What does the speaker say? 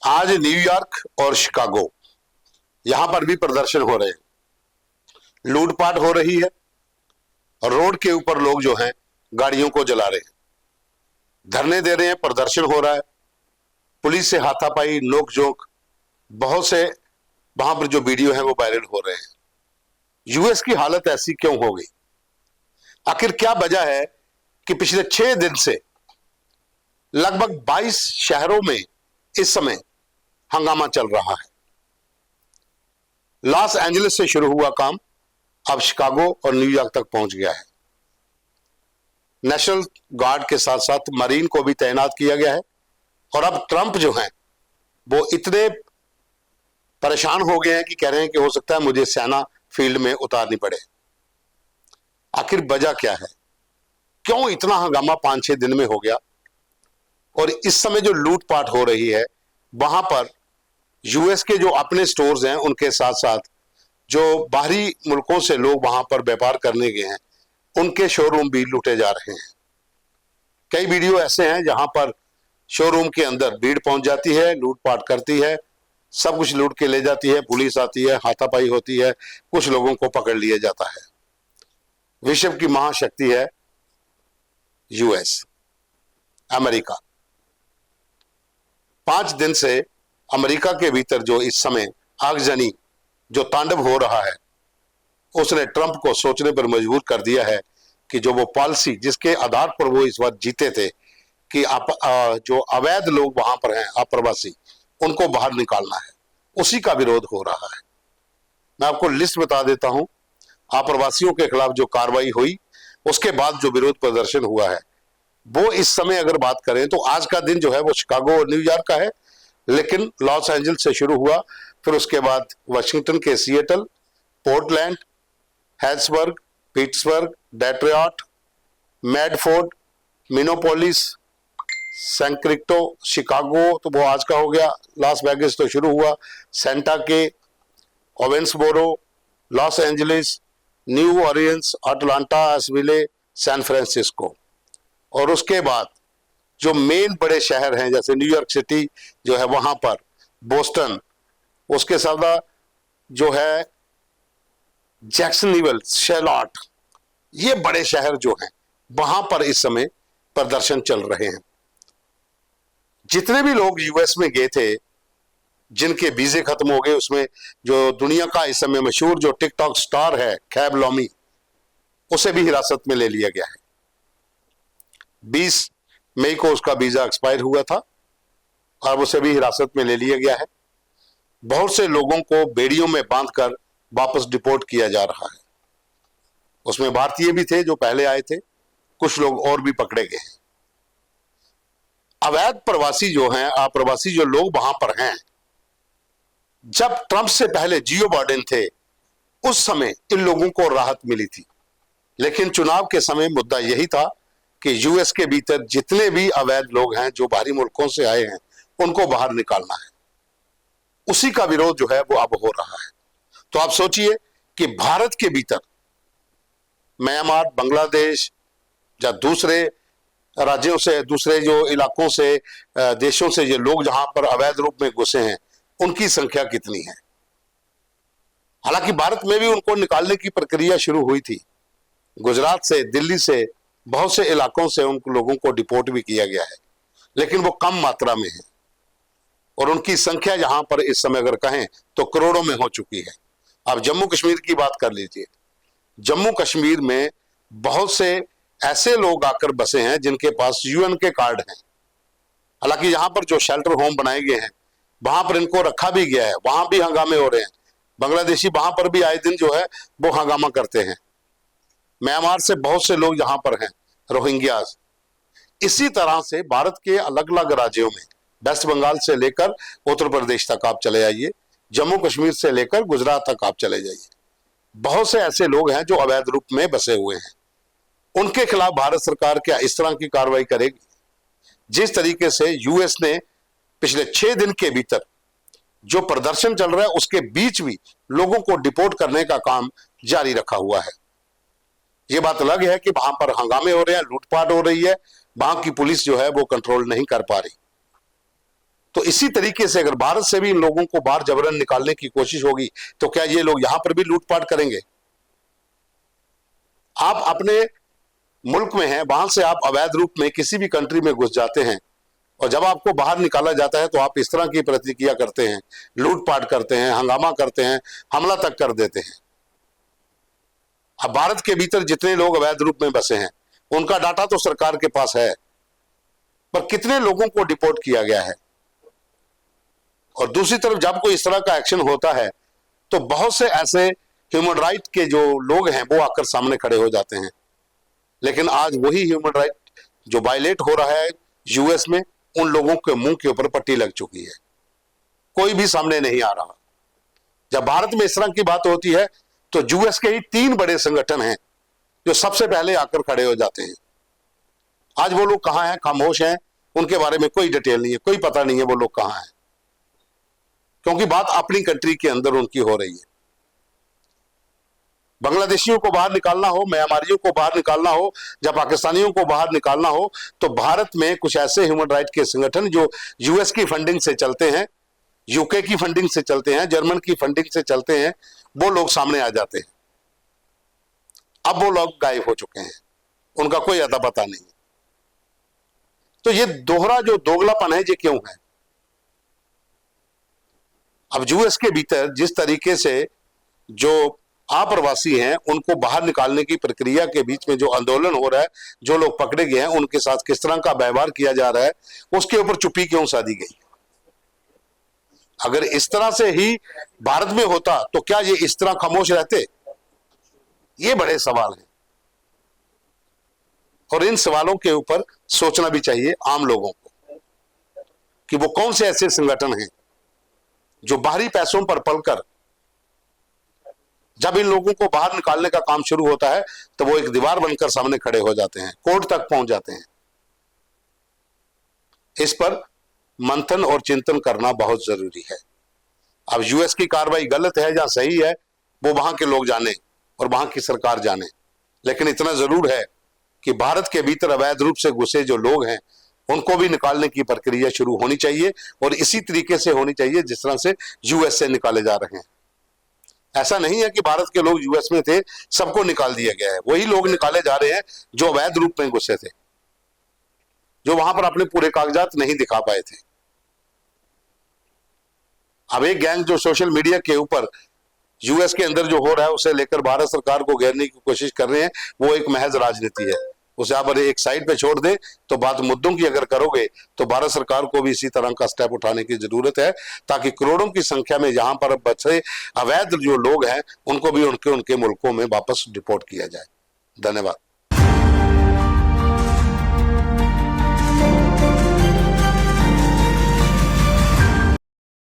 आज न्यूयॉर्क और शिकागो यहां पर भी प्रदर्शन हो रहे हैं, लूटपाट हो रही है और रोड के ऊपर लोग जो हैं गाड़ियों को जला रहे हैं, धरने दे रहे हैं, प्रदर्शन हो रहा है, पुलिस से हाथापाई नोक-झोंक, बहुत से वहां पर जो वीडियो है वो वायरल हो रहे हैं। यूएस की हालत ऐसी क्यों हो गई? आखिर क्या वजह है कि पिछले 6 दिन से लगभग 22 शहरों में इस समय हंगामा चल रहा है। लॉस एंजलिस से शुरू हुआ काम अब शिकागो और न्यूयॉर्क तक पहुंच गया है। नेशनल गार्ड के साथ साथ मरीन को भी तैनात किया गया है और अब ट्रंप जो हैं वो इतने परेशान हो गए हैं कि कह रहे हैं कि हो सकता है मुझे सेना फील्ड में उतारनी पड़े। आखिर वजह क्या है? क्यों इतना हंगामा 5-6 दिन में हो गया? और इस समय जो लूटपाट हो रही है वहां पर यूएस के जो अपने स्टोर्स हैं उनके साथ साथ जो बाहरी मुल्कों से लोग वहां पर व्यापार करने गए हैं उनके शोरूम भी लूटे जा रहे हैं। कई वीडियो ऐसे हैं जहां पर शोरूम के अंदर भीड़ पहुंच जाती है, लूटपाट करती है, सब कुछ लूट के ले जाती है, पुलिस आती है, हाथापाई होती है, कुछ लोगों को पकड़ लिया जाता है। विश्व की महाशक्ति है यूएस, अमेरिका। 5 दिन से अमेरिका के भीतर जो इस समय आगजनी जो तांडव हो रहा है उसने ट्रंप को सोचने पर मजबूर कर दिया है कि जो वो पॉलिसी जिसके आधार पर वो इस बार जीते थे कि जो अवैध लोग वहां पर हैं, अप्रवासी, उनको बाहर निकालना है, उसी का विरोध हो रहा है। मैं आपको लिस्ट बता देता हूं, अप्रवासियों के खिलाफ जो कार्रवाई हुई उसके बाद जो विरोध प्रदर्शन हुआ है वो इस समय अगर बात करें तो आज का दिन जो है वो शिकागो और न्यूयॉर्क का है, लेकिन लॉस एंजल्स से शुरू हुआ, फिर उसके बाद वाशिंगटन के Seattle, Portland, Harrisburg, Pittsburgh, Detroit, Medford, Minneapolis, Sacramento, Chicago तो वो आज का हो गया, लॉस वेगास तो शुरू हुआ, सेंटा के, Owensboro, Los Angeles, New Orleans, Atlanta, Asheville, San Francisco. और उसके बाद जो मेन बड़े शहर हैं जैसे न्यूयॉर्क सिटी जो है वहां पर, बोस्टन, उसके साथ जो है जैक्सनविल, शैर्लॉट, ये बड़े शहर जो हैं वहां पर इस समय प्रदर्शन चल रहे हैं। जितने भी लोग यूएस में गए थे जिनके वीजे खत्म हो गए, उसमें जो दुनिया का इस समय मशहूर जो टिकटॉक स्टार है खैब लोमी, उसे भी हिरासत में ले लिया गया है। 20 मई को उसका वीजा एक्सपायर हुआ था और उसे भी हिरासत में ले लिया गया है। बहुत से लोगों को बेड़ियों में बांधकर वापस डिपोर्ट किया जा रहा है। उसमें भारतीय भी थे जो पहले आए थे, कुछ लोग और भी पकड़े गए हैं। अवैध प्रवासी जो हैं, अप्रवासी जो लोग वहां पर हैं, जब ट्रंप से पहले जियो बाइडेन थे उस समय इन लोगों को राहत मिली थी, लेकिन चुनाव के समय मुद्दा यही था कि यूएस के भीतर जितने भी अवैध लोग हैं जो बाहरी मुल्कों से आए हैं उनको बाहर निकालना है। उसी का विरोध जो है वो अब हो रहा है। तो आप सोचिए कि भारत के भीतर म्यांमार, बांग्लादेश या दूसरे राज्यों से, दूसरे जो इलाकों से, देशों से ये लोग जहां पर अवैध रूप में घुसे हैं उनकी संख्या कितनी है? हालांकि भारत में भी उनको निकालने की प्रक्रिया शुरू हुई थी। गुजरात से, दिल्ली से, बहुत से इलाकों से उन लोगों को डिपोर्ट भी किया गया है, लेकिन वो कम मात्रा में है और उनकी संख्या यहां पर इस समय अगर कहें तो करोड़ों में हो चुकी है। अब जम्मू कश्मीर की बात कर लीजिए। जम्मू कश्मीर में बहुत से ऐसे लोग आकर बसे हैं जिनके पास यूएन के कार्ड हैं। हालांकि यहां पर जो शेल्टर होम बनाए गए हैं वहां पर इनको रखा भी गया है, वहां भी हंगामे हो रहे हैं। बांग्लादेशी वहां पर भी आए दिन जो है वो हंगामा करते हैं। म्यांमार से बहुत से लोग यहां पर हैं, रोहिंग्यास। इसी तरह से भारत के अलग अलग राज्यों में, वेस्ट बंगाल से लेकर उत्तर प्रदेश तक आप चले जाइए, जम्मू कश्मीर से लेकर गुजरात तक आप चले जाइए, बहुत से ऐसे लोग हैं जो अवैध रूप में बसे हुए हैं। उनके खिलाफ भारत सरकार क्या इस तरह की कार्रवाई करेगी? जिस तरीके से यूएस ने पिछले 6 दिन के भीतर जो प्रदर्शन चल रहा है उसके बीच भी लोगों को डिपोर्ट करने का काम जारी रखा हुआ है। ये बात अलग है कि वहां पर हंगामे हो रहे हैं, लूटपाट हो रही है, वहां की पुलिस जो है वो कंट्रोल नहीं कर पा रही। तो इसी तरीके से अगर भारत से भी इन लोगों को बाहर जबरन निकालने की कोशिश होगी तो क्या ये लोग यहां पर भी लूटपाट करेंगे? आप अपने मुल्क में हैं, वहां से आप अवैध रूप में किसी भी कंट्री में घुस जाते हैं और जब आपको बाहर निकाला जाता है तो आप इस तरह की प्रतिक्रिया करते हैं, लूटपाट करते हैं, हंगामा करते हैं, हमला तक कर देते हैं। अब भारत के भीतर जितने लोग अवैध रूप में बसे हैं उनका डाटा तो सरकार के पास है, पर कितने लोगों को डिपोर्ट किया गया है? और दूसरी तरफ जब कोई इस तरह का एक्शन होता है तो बहुत से ऐसे ह्यूमन राइट के जो लोग हैं वो आकर सामने खड़े हो जाते हैं। लेकिन आज वही ह्यूमन राइट जो वायलेट हो रहा है यूएस में, उन लोगों के मुंह के ऊपर पट्टी लग चुकी है, कोई भी सामने नहीं आ रहा। जब भारत में इस तरह की बात होती है तो यूएस के ही 3 बड़े संगठन हैं जो सबसे पहले आकर खड़े हो जाते हैं। आज वो लोग कहां हैं? खामोश हैं, उनके बारे में कोई डिटेल नहीं है, कोई पता नहीं है वो लोग कहां हैं, क्योंकि बात अपनी कंट्री के अंदर उनकी हो रही है। बांग्लादेशियों को बाहर निकालना हो, म्यांमारियों को बाहर निकालना हो, जब पाकिस्तानियों को बाहर निकालना हो तो भारत में कुछ ऐसे ह्यूमन राइट के संगठन जो यूएस की फंडिंग से चलते हैं, यूके की फंडिंग से चलते हैं, जर्मन की फंडिंग से चलते हैं, वो लोग सामने आ जाते हैं। अब वो लोग गायब हो चुके हैं, उनका कोई अता पता नहीं। तो ये दोहरा जो दोगलापन है ये क्यों है? अब यूएस के भीतर जिस तरीके से जो अप्रवासी हैं उनको बाहर निकालने की प्रक्रिया के बीच में जो आंदोलन हो रहा है, जो लोग पकड़े गए हैं उनके साथ किस तरह का व्यवहार किया जा रहा है, उसके ऊपर चुप्पी क्यों साधी गई? अगर इस तरह से ही भारत में होता तो क्या ये इस तरह खामोश रहते? ये बड़े सवाल हैं और इन सवालों के ऊपर सोचना भी चाहिए आम लोगों को कि वो कौन से ऐसे संगठन हैं जो बाहरी पैसों पर पलकर जब इन लोगों को बाहर निकालने का काम शुरू होता है तो वो एक दीवार बनकर सामने खड़े हो जाते हैं, कोर्ट तक पहुंच जाते हैं। इस पर मंथन और चिंतन करना बहुत जरूरी है। अब यूएस की कार्रवाई गलत है या सही है वो वहां के लोग जाने और वहां की सरकार जाने, लेकिन इतना जरूर है कि भारत के भीतर अवैध रूप से घुसे जो लोग हैं उनको भी निकालने की प्रक्रिया शुरू होनी चाहिए और इसी तरीके से होनी चाहिए जिस तरह से यूएस से निकाले जा रहे हैं। ऐसा नहीं है कि भारत के लोग यूएस में थे सबको निकाल दिया गया है, वही लोग निकाले जा रहे हैं जो अवैध रूप में घुसे थे, जो वहां पर अपने पूरे कागजात नहीं दिखा पाए थे। अब एक गैंग जो सोशल मीडिया के ऊपर यूएस के अंदर जो हो रहा है उसे लेकर भारत सरकार को घेरने की कोशिश कर रहे हैं, वो एक महज राजनीति है। उसे आप एक साइड पे छोड़ दें तो बात मुद्दों की अगर करोगे तो भारत सरकार को भी इसी तरह का स्टेप उठाने की जरूरत है ताकि करोड़ों की संख्या में यहां पर बचे अवैध जो लोग हैं उनको भी उनके मुल्कों में वापस डिपोर्ट किया जाए। धन्यवाद।